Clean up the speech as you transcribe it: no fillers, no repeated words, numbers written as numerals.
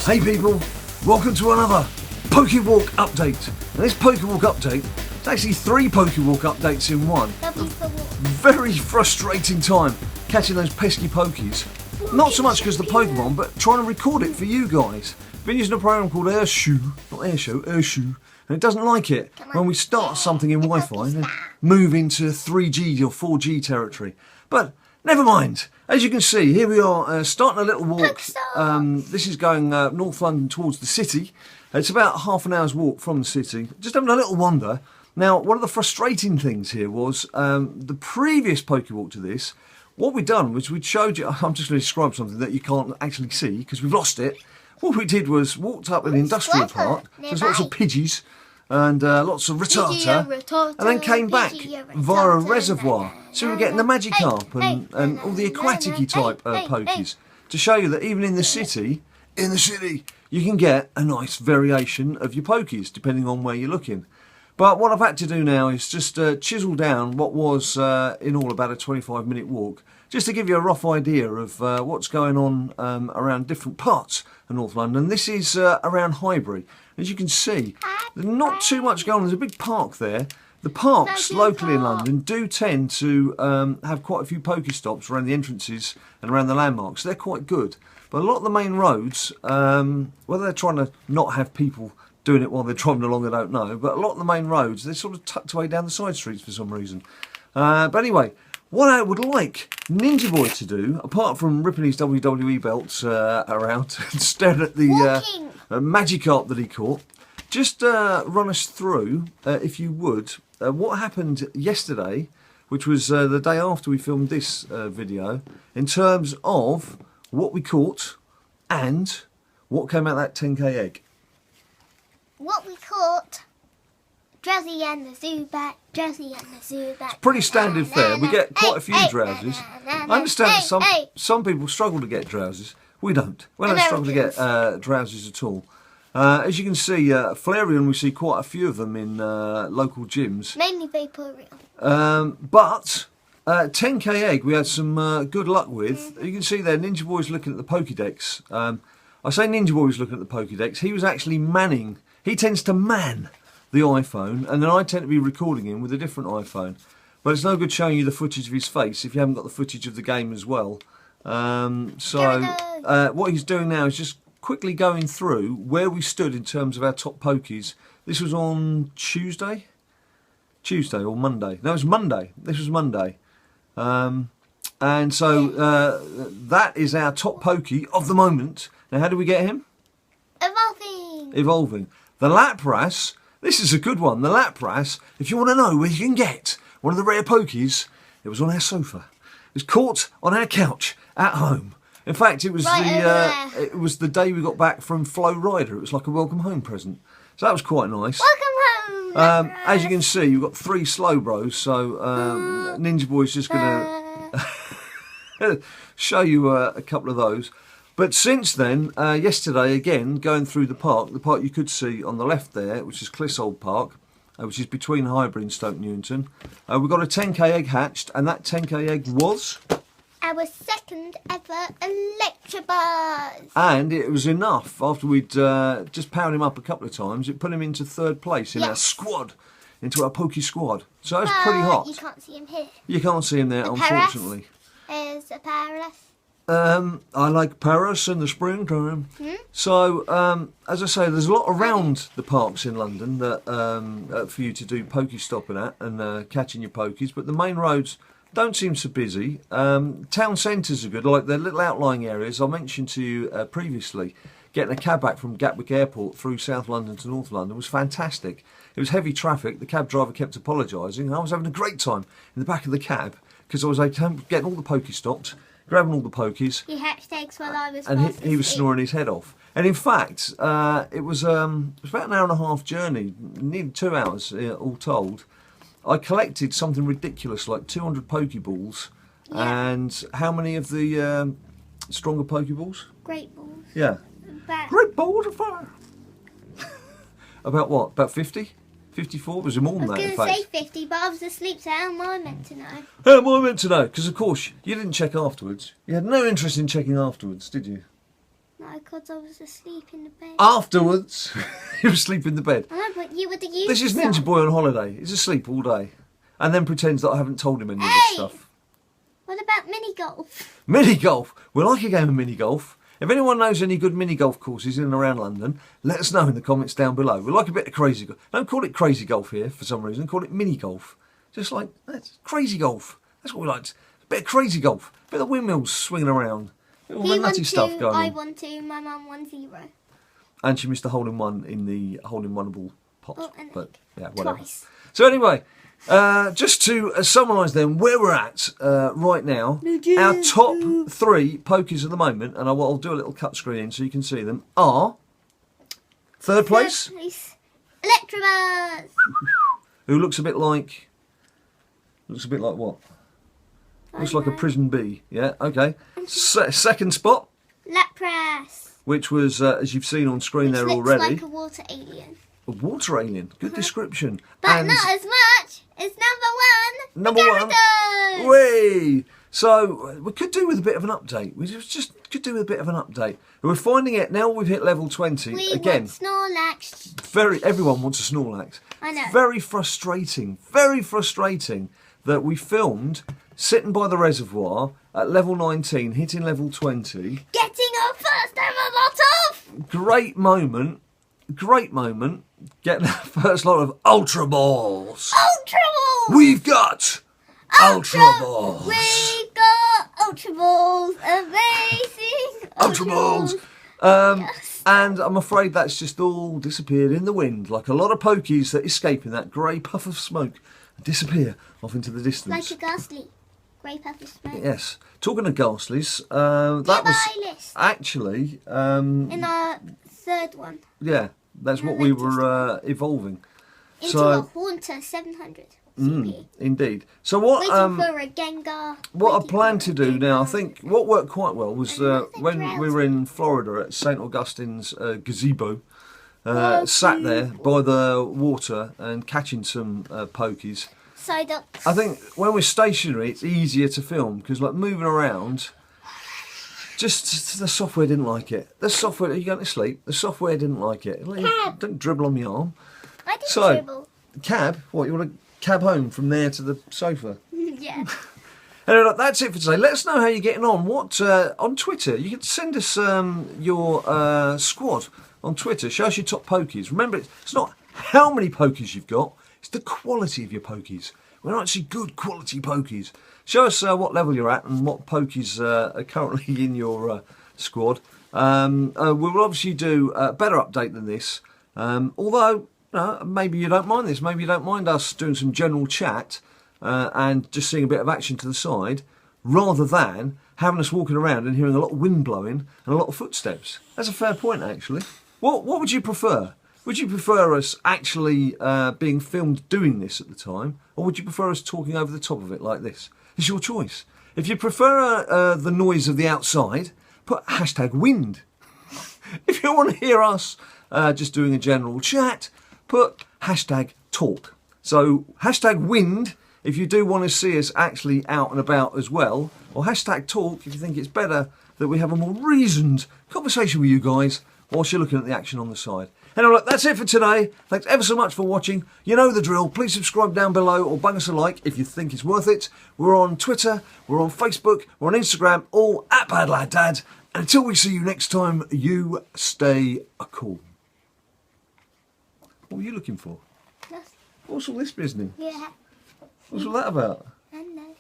Hey people, welcome to another Pokewalk update. And this Pokewalk update, it's actually 3 Pokewalk updates in one. Very frustrating time catching those pesky Pokies. Not so much because of the Pokemon, but trying to record it for you guys. Been using a program called AirServer, and it doesn't like it when we start something in Wi-Fi and then move into 3G or 4G territory. But never mind. As you can see, here we are starting a little walk. This is going North London towards the city. It's about half an hour's walk from the city. Just having a little wander. Now, one of the frustrating things here was the previous Pokewalk to this. What we'd done was we'd showed you. I'm just going to describe something that you can't actually see because we've lost it. What we did was walked up an industrial park. There's lots of Pidgeys and lots of Rattata, and then came back via a reservoir. So we were getting the Magikarp and all the aquatic-y type Pokies to show you that even in the city, you can get a nice variation of your Pokies depending on where you're looking. But what I've had to do now is just chisel down what was in all about a 25-minute walk, just to give you a rough idea of what's going on around different parts of North London. This is around Highbury. As you can see, there's not too much going on. There's a big park there. The parks locally in London do tend to have quite a few Pokestops around the entrances and around the landmarks. They're quite good. But a lot of the main roads, whether they're trying to not have people doing it while they're driving along, I don't know. But a lot of the main roads, they're sort of tucked away down the side streets for some reason. But anyway, what I would like Ninja Boy to do, apart from ripping his WWE belts around and staring at the Magikarp that he caught, just run us through, if you would, what happened yesterday, which was the day after we filmed this video, in terms of what we caught and what came out of that 10k egg. What we caught, Drowsy and the Zubat, Drowsy and the Zubat. It's pretty standard fare. We get quite a few drowsies. I understand that some people struggle to get drowsies. We don't. We don't struggle to get drowsies at all. As you can see, Flareon, we see quite a few of them in local gyms. Mainly Vaporeon. But 10k egg, we had some good luck with. You can see there, Ninja Boy's looking at the Pokédex. I say Ninja Boy was looking at the Pokédex. He was actually manning. He tends to man the iPhone, and then I tend to be recording him with a different iPhone. But it's no good showing you the footage of his face if you haven't got the footage of the game as well. What he's doing now is just quickly going through where we stood in terms of our top Pokies. This was on Tuesday or Monday. No, it was Monday. This was Monday. And so that is our top Poke of the moment. Now, how do we get him? Evolving. The Lapras, this is a good one. The Lapras, if you want to know where you can get one of the rare Pokies, it was on our sofa. It was caught on our couch at home. In fact, it was the day we got back from Flow Rider. It was like a welcome home present. So that was quite nice. Welcome home! As you can see, you've got 3 Slowbros, so Ninja Boy's just going to show you a couple of those. But since then, yesterday, again, going through the park you could see on the left there, which is Clissold Park, which is between Highbury and Stoke Newington, we got a 10k egg hatched, and that 10k egg was our second ever Electabuzz. And it was enough, after we'd just powered him up a couple of times, it put him into 3rd place in our squad, into our Poke squad. So that's pretty hot. You can't see him here. You can't see him there, unfortunately. Is a Paras. I like Paris in the springtime. So, as I say, there's a lot around the parks in London that for you to do Pokestopping at and catching your Pokies, but the main roads don't seem so busy. Town centres are good, like the little outlying areas I mentioned to you previously. Getting a cab back from Gatwick Airport through South London to North London was fantastic. It was heavy traffic. The cab driver kept apologising. I was having a great time in the back of the cab because I was getting all the Pokestops, grabbing all the Pokies. He hatched eggs while I was and he was snoring his head off. And in fact, it was about an hour and a half journey, nearly 2 hours all told. I collected something ridiculous like 200 Pokeballs. And how many of the stronger Pokeballs? Great balls. Yeah. Great balls of fire. About what? About 50? 54? Was it more than that, in fact? I was going to say 50, but I was asleep, so how am I meant to know? How am I meant to know? Because, of course, you didn't check afterwards. You had no interest in checking afterwards, did you? No, because I was asleep in the bed. Afterwards, you were asleep in the bed. I know, but you would have used This is Ninja Boy on holiday. He's asleep all day. And then pretends that I haven't told him any of this stuff. What about mini golf? Mini golf. We like a game of mini golf. If anyone knows any good mini golf courses in and around London, let us know in the comments down below. We like a bit of crazy golf. Don't call it crazy golf here for some reason. Call it mini golf. Just like, that's crazy golf. That's what we like. A bit of crazy golf. A bit of windmills swinging around. All the nutty stuff going on. I won 2, my mum won 0. And she missed a hole-in-one in the hole-in-oneable pot. Oh, and but yeah, whatever. Twice. So anyway, just to summarise then where we're at right now, our top 3 pokies at the moment, and I'll do a little cut screen in so you can see them, are third place, Electrobuzz. who looks a bit like what? Looks like a prison bee. Yeah, okay. Second spot, Lapras. which was, as you've seen on screen there already, Looks like a water alien. a water alien. Good description. But And not as much. It's number one. Gyarados. Whee! So we could do with a bit of an update. We just could do with a bit of an update. We're finding it now. We've hit level 20 We again. want Snorlax. Everyone wants a Snorlax. I know. Very frustrating. Very frustrating that we filmed sitting by the reservoir at level 19, hitting level 20. Getting our first ever lot of. Great moment. Great moment. Getting our first lot of Ultra Balls. Ultra Balls. We've got Ultra Balls. We got Ultra Balls. Amazing. Ultra Balls. Yes. And I'm afraid that's just all disappeared in the wind, like a lot of pokies that escape in that grey puff of smoke and disappear off into the distance. Like a ghastly. Grey purple smoke. Yes. Talking of ghastlies, that was list. actually In our third one. yeah, that's Our what we latest were evolving. Into a Haunter 700 CP. Indeed. So what Waiting for a Gengar. what I waiting plan for to a do now, I Gengar. think what worked quite well was Another when we were in Florida at St. Augustine's gazebo, sat there by the water and catching some pokies. Psyducks. I think when we're stationary, it's easier to film because, like, moving around, just the software didn't like it. The software, you going to sleep? The software didn't like it. Cab. Don't dribble on my arm. I did So- dribble. Cab? What, you want to cab home from there to the sofa? Yeah. Anyway, look, that's it for today. Let us know how you're getting on. What on Twitter? You can send us your squad on Twitter. Show us your top pokies. Remember, it's not how many pokies you've got. It's the quality of your pokies. We're actually good quality pokies. Show us what level you're at and what pokies are currently in your squad. We'll obviously do a better update than this. Although, maybe you don't mind this. Maybe you don't mind us doing some general chat and just seeing a bit of action to the side, rather than having us walking around and hearing a lot of wind blowing and a lot of footsteps. That's a fair point, actually. What would you prefer? Would you prefer us actually being filmed doing this at the time, or would you prefer us talking over the top of it like this? It's your choice. If you prefer the noise of the outside, put #wind. If you want to hear us just doing a general chat, put #talk. So #wind if you do want to see us actually out and about as well, or #talk if you think it's better that we have a more reasoned conversation with you guys whilst you're looking at the action on the side. Anyway, look, that's it for today. Thanks ever so much for watching. You know the drill. Please subscribe down below or bung us a like if you think it's worth it. We're on Twitter, we're on Facebook, we're on Instagram, all at BadLadDad. And until we see you next time, you stay cool. What were you looking for? Yes. What's all this business? Yeah. What's all that about? I know.